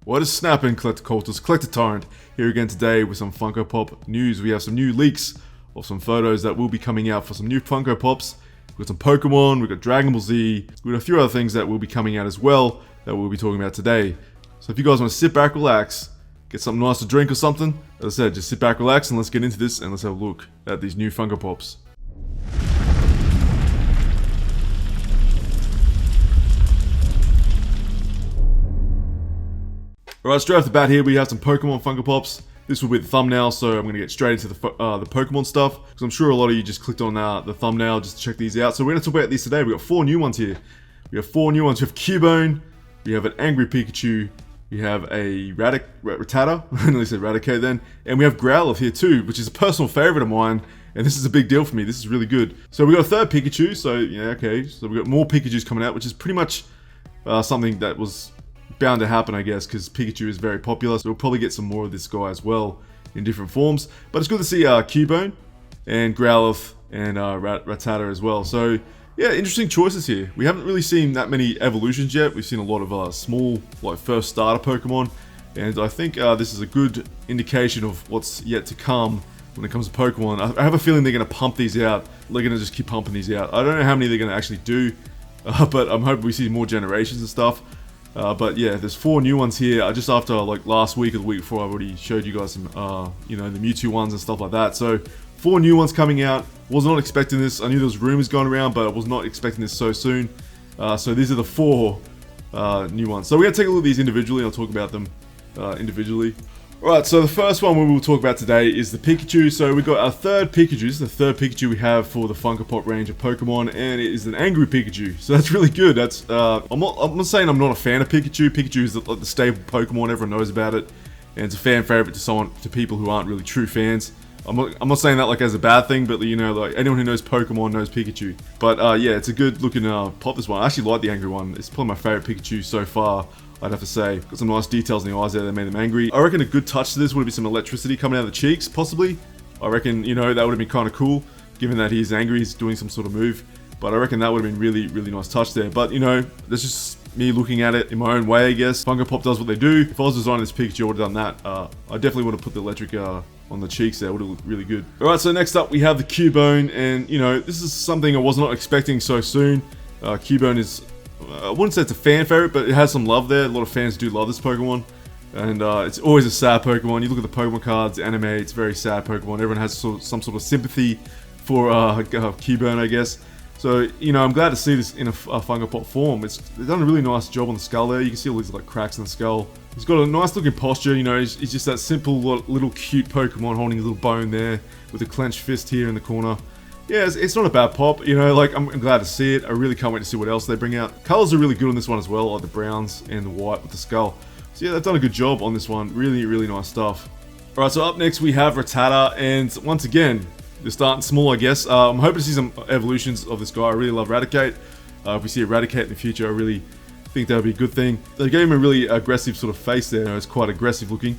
What is snapping, Collector Cultist? Collector Tyrant here again today with some Funko Pop news. We have some new leaks of some photos that will be coming out for some new Funko Pops. We've got some Pokemon, we've got Dragonball Z, we've got a few other things that will be coming out as well that we'll be talking about today. So if you guys want to sit back, relax, get something nice to drink or something, as I said, just sit back, relax, and let's get into this and let's have a look at these new Funko Pops. Alright, straight off the bat here, we have some Pokemon Funko Pops. This will be the thumbnail, so I'm going to get straight into the Pokemon stuff, because I'm sure a lot of you just clicked on the thumbnail just to check these out. So we're going to talk about these today. We've got 4 new ones here. We have 4 new ones. We have Cubone, we have an Angry Pikachu, we have a Rattata, I nearly said Raticate then, and we have Growlithe here too, which is a personal favourite of mine, and this is a big deal for me. This is really good. So we got a third Pikachu, so yeah, okay. So we got more Pikachus coming out, which is pretty much something that was bound to happen, I guess, because Pikachu is very popular, so we'll probably get some more of this guy as well in different forms. But it's good to see Cubone and Growlithe and Rattata as well. So yeah, interesting choices here. We haven't really seen that many evolutions yet. We've seen a lot of small, like first starter Pokemon, and I think this is a good indication of what's yet to come when it comes to Pokemon. I have a feeling they're going to pump these out. They're going to just keep pumping these out. I don't know how many they're going to actually do, but I'm hoping we see more generations and stuff. But yeah, there's 4 new ones here. Just after like last week or the week before, I already showed you guys some, you know, the Mewtwo ones and stuff like that. So 4 new ones coming out. Was not expecting this. I knew there was rumors going around, but I was not expecting this so soon. So these are the 4 new ones. So we're gonna take a look at these individually. I'll talk about them individually. Alright, so the first one we will talk about today is the Pikachu. So we got our third Pikachu. This is the third Pikachu we have for the Funko Pop range of Pokemon, and it is an Angry Pikachu. So that's really good. That's I'm not saying I'm not a fan of Pikachu. Pikachu is the staple Pokemon. Everyone knows about it, and it's a fan favorite to people who aren't really true fans. I'm not saying that like as a bad thing, but you know, like anyone who knows Pokemon knows Pikachu. But yeah, it's a good looking pop. This one, I actually like the Angry one. It's probably my favorite Pikachu so far, I'd have to say. Got some nice details in the eyes there that made them angry. I reckon a good touch to this would be some electricity coming out of the cheeks, possibly. I reckon, you know, that would have been kind of cool, given that he's angry, he's doing some sort of move. But I reckon that would have been really, really nice touch there. But, you know, that's just me looking at it in my own way, I guess. Funko Pop does what they do. If I was designing this Pikachu, I would have done that. I definitely would have put the electric on the cheeks there. Would have looked really good. Alright, so next up we have the Cubone. And, you know, this is something I was not expecting so soon. Cubone is, I wouldn't say it's a fan favorite, but it has some love there. A lot of fans do love this Pokemon, and it's always a sad Pokemon. You look at the Pokemon cards, the anime, it's a very sad Pokemon. Everyone has some sort of sympathy for Cubone, I guess. So, you know, I'm glad to see this in a Funko Pop form. They've done a really nice job on the skull there. You can see all these like cracks in the skull. He's got a nice looking posture, you know, he's just that simple little cute Pokemon holding a little bone there with a clenched fist here in the corner. Yeah, it's not a bad pop, you know, like, I'm glad to see it. I really can't wait to see what else they bring out. Colors are really good on this one as well, like the browns and the white with the skull. So yeah, they've done a good job on this one. Really, really nice stuff. Alright, so up next we have Rattata, and once again, they're starting small, I guess. I'm hoping to see some evolutions of this guy. I really love Raticate. If we see Raticate in the future, I really think that would be a good thing. They gave him a really aggressive sort of face there. It's quite aggressive looking.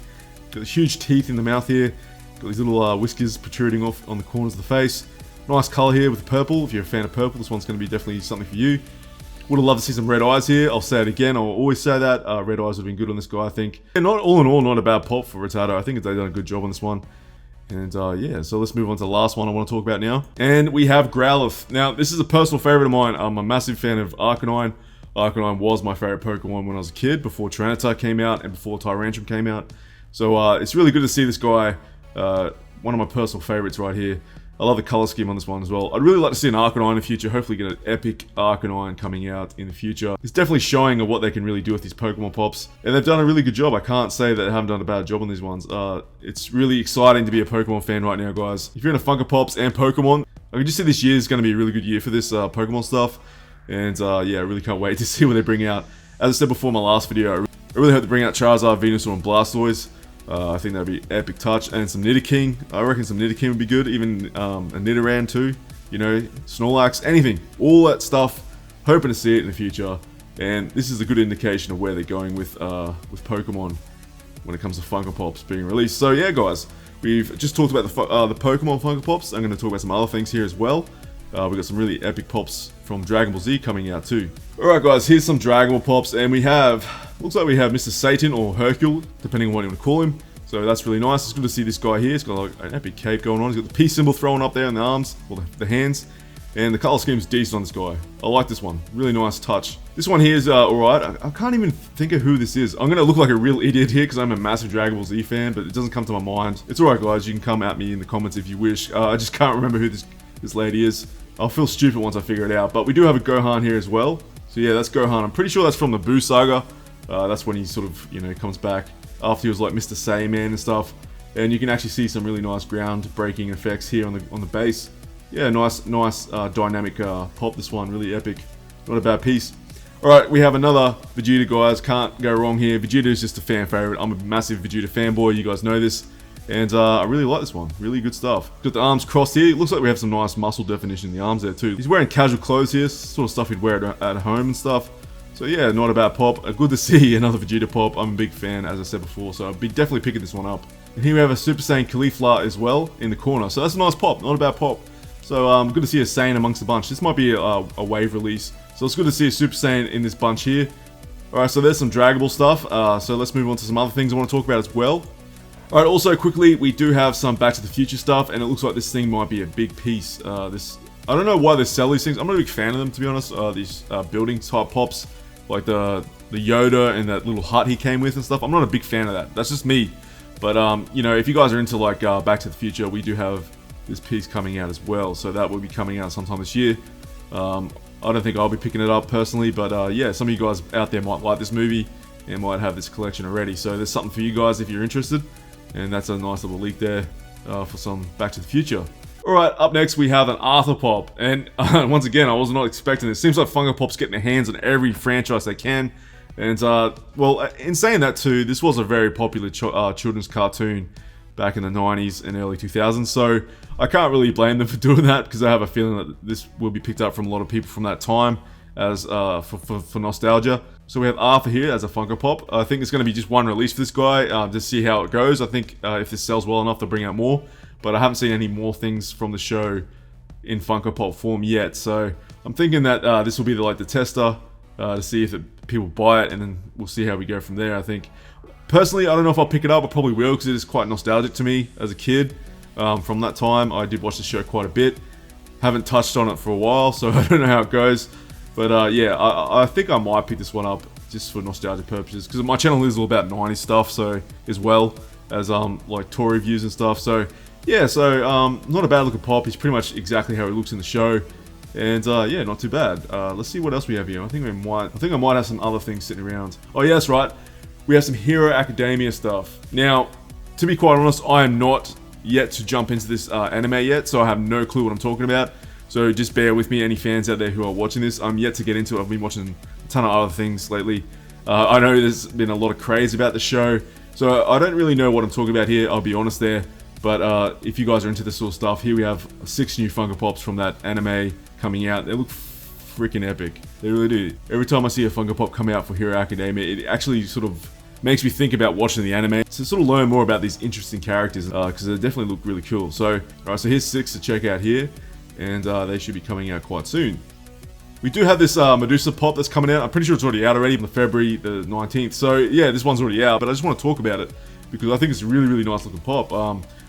Got huge teeth in the mouth here. Got these little whiskers protruding off on the corners of the face. Nice colour here with the purple. If you're a fan of purple, this one's going to be definitely something for you. Would have loved to see some red eyes here. I'll say it again. I'll always say that. Red eyes would have been good on this guy, I think. And all in all, not a bad pop for Rattata. I think they've done a good job on this one. And yeah, so let's move on to the last one I want to talk about now. And we have Growlithe. Now, this is a personal favourite of mine. I'm a massive fan of Arcanine. Arcanine was my favourite Pokemon when I was a kid, before Rattata came out and before Tyrant came out. So it's really good to see this guy. One of my personal favourites right here. I love the colour scheme on this one as well. I'd really like to see an Arcanine in the future. Hopefully get an epic Arcanine coming out in the future. It's definitely showing of what they can really do with these Pokemon Pops. And they've done a really good job. I can't say that they haven't done a bad job on these ones. It's really exciting to be a Pokemon fan right now, guys. If you're into Funko Pops and Pokemon, I can just see this year is going to be a really good year for this Pokemon stuff. And yeah, I really can't wait to see what they bring out. As I said before in my last video, I really hope they bring out Charizard, Venusaur, and Blastoise. I think that'd be epic touch, and some Nidoking. I reckon some Nidoking would be good, even a Nidoran too. You know, Snorlax, anything, all that stuff. Hoping to see it in the future, and this is a good indication of where they're going with Pokemon when it comes to Funko Pops being released. So yeah, guys, we've just talked about the Pokemon Funko Pops. I'm going to talk about some other things here as well. We've got some really epic pops from Dragonball Z coming out too. Alright guys, here's some Dragonball Pops, and we have Looks like we have Mr. Satan or Hercule, depending on what you want to call him. So that's really nice. It's good to see this guy here. He's got like an epic cape going on. He's got the peace symbol thrown up there in the arms, or the hands. And the color scheme's decent on this guy. I like this one. Really nice touch. This one here is alright. I can't even think of who this is. I'm gonna look like a real idiot here because I'm a massive Dragonball Z fan, but it doesn't come to my mind. It's alright, guys. You can come at me in the comments if you wish. I just can't remember who this lady is. I'll feel stupid once I figure it out. But we do have a Gohan here as well. So yeah, that's Gohan. I'm pretty sure that's from the Buu saga. That's when he sort of, you know, comes back after he was like Mr. Saiyan and stuff. And you can actually see some really nice ground breaking effects here on the base. Yeah, nice dynamic pop. This one, really epic. Not a bad piece. Alright, we have another Vegeta, guys. Can't go wrong here. Vegeta is just a fan favorite. I'm a massive Vegeta fanboy. You guys know this. And I really like this one. Really good stuff. Got the arms crossed here. It looks like we have some nice muscle definition in the arms there too. He's wearing casual clothes here. Sort of stuff he'd wear at home and stuff. So yeah, not a bad pop. Good to see another Vegeta pop. I'm a big fan, as I said before, so I'll be definitely picking this one up. And here we have a Super Saiyan Caulifla as well in the corner. So that's a nice pop, not a bad pop. So good to see a Saiyan amongst the bunch. This might be a wave release. So it's good to see a Super Saiyan in this bunch here. Alright, so there's some Dragonball stuff. So let's move on to some other things I want to talk about as well. Alright, also quickly, we do have some Back to the Future stuff, and it looks like this thing might be a big piece. I don't know why they sell these things. I'm not a big fan of them, to be honest. These building type pops. Like the Yoda and that little hut he came with and stuff. I'm not a big fan of that. That's just me. But, you know, if you guys are into, like, Back to the Future, we do have this piece coming out as well. So that will be coming out sometime this year. I don't think I'll be picking it up personally. But, yeah, some of you guys out there might like this movie and might have this collection already. So there's something for you guys if you're interested. And that's a nice little leak there for some Back to the Future. Alright, up next we have an Arthur Pop, and once again, I was not expecting this. Seems like Funko Pop's getting their hands on every franchise they can, and well, in saying that too, this was a very popular children's cartoon back in the 90s and early 2000s, so I can't really blame them for doing that, because I have a feeling that this will be picked up from a lot of people from that time, as for nostalgia. So we have Arthur here as a Funko Pop. I think it's going to be just one release for this guy, to see how it goes. I think if this sells well enough, they'll bring out more. But I haven't seen any more things from the show in Funko Pop form yet. So I'm thinking that this will be the tester to see if people buy it, and then we'll see how we go from there. I think personally, I don't know if I'll pick it up. I probably will, because it is quite nostalgic to me as a kid. From that time, I did watch the show quite a bit. Haven't touched on it for a while, so I don't know how it goes. But yeah, I think I might pick this one up just for nostalgic purposes, because my channel is all about 90s stuff, so as well as like toy reviews and stuff. So yeah, so not a bad looking pop. He's pretty much exactly how he looks in the show, and yeah, not too bad. Let's see what else we have here. I think I might have some other things sitting around. Oh yeah, that's right. We have some Hero Academia stuff. Now, to be quite honest, I am not yet to jump into this anime yet, so I have no clue what I'm talking about. So just bear with me, any fans out there who are watching this. I'm yet to get into it. I've been watching a ton of other things lately. I know there's been a lot of craze about the show, so I don't really know what I'm talking about here, I'll be honest there. But if you guys are into this sort of stuff, here we have 6 new Funko Pops from that anime coming out. They look freaking epic. They really do. Every time I see a Funko Pop come out for Hero Academia, it actually sort of makes me think about watching the anime to sort of learn more about these interesting characters, because they definitely look really cool. So, alright, so here's 6 to check out here, and they should be coming out quite soon. We do have this Medusa pop that's coming out. I'm pretty sure it's already out already on February the 19th. So yeah, this one's already out, but I just want to talk about it because I think it's a really, really nice looking pop.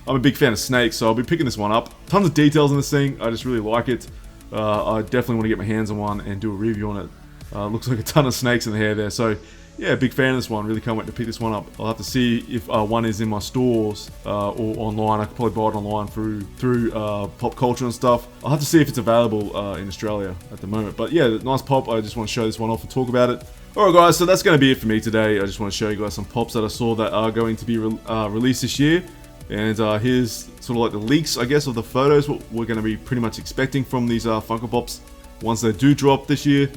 I'm a big fan of snakes, so I'll be picking this one up. Tons of details in this thing. I just really like it. I definitely want to get my hands on one and do a review on it. Looks like a ton of snakes in the hair there. So yeah, big fan of this one. Really can't wait to pick this one up. I'll have to see if one is in my stores or online. I could probably buy it online through pop culture and stuff. I'll have to see if it's available in Australia at the moment. But yeah, nice pop. I just want to show this one off and talk about it. Alright guys, so that's going to be it for me today. I just want to show you guys some pops that I saw that are going to be released this year. And here's sort of like the leaks, I guess, of the photos, what we're going to be pretty much expecting from these Funko Pops once they do drop this year.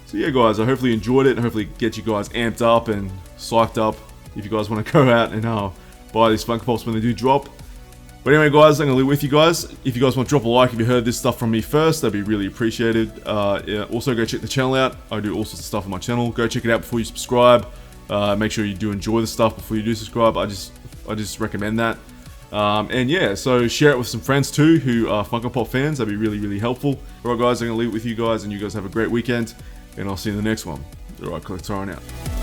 So yeah guys, I hopefully enjoyed it and hopefully get you guys amped up and psyched up if you guys want to go out and buy these Funko Pops when they do drop. But anyway guys, I'm going to leave with you guys. If you guys want to drop a like if you heard this stuff from me first, that'd be really appreciated. Yeah, also go check the channel out. I do all sorts of stuff on my channel. Go check it out before you subscribe. Make sure you do enjoy the stuff before you do subscribe. I just recommend that. And yeah, so share it with some friends too who are Funko Pop fans. That'd be really, really helpful. Alright guys, I'm going to leave it with you guys, and you guys have a great weekend, and I'll see you in the next one. Alright, Collector out.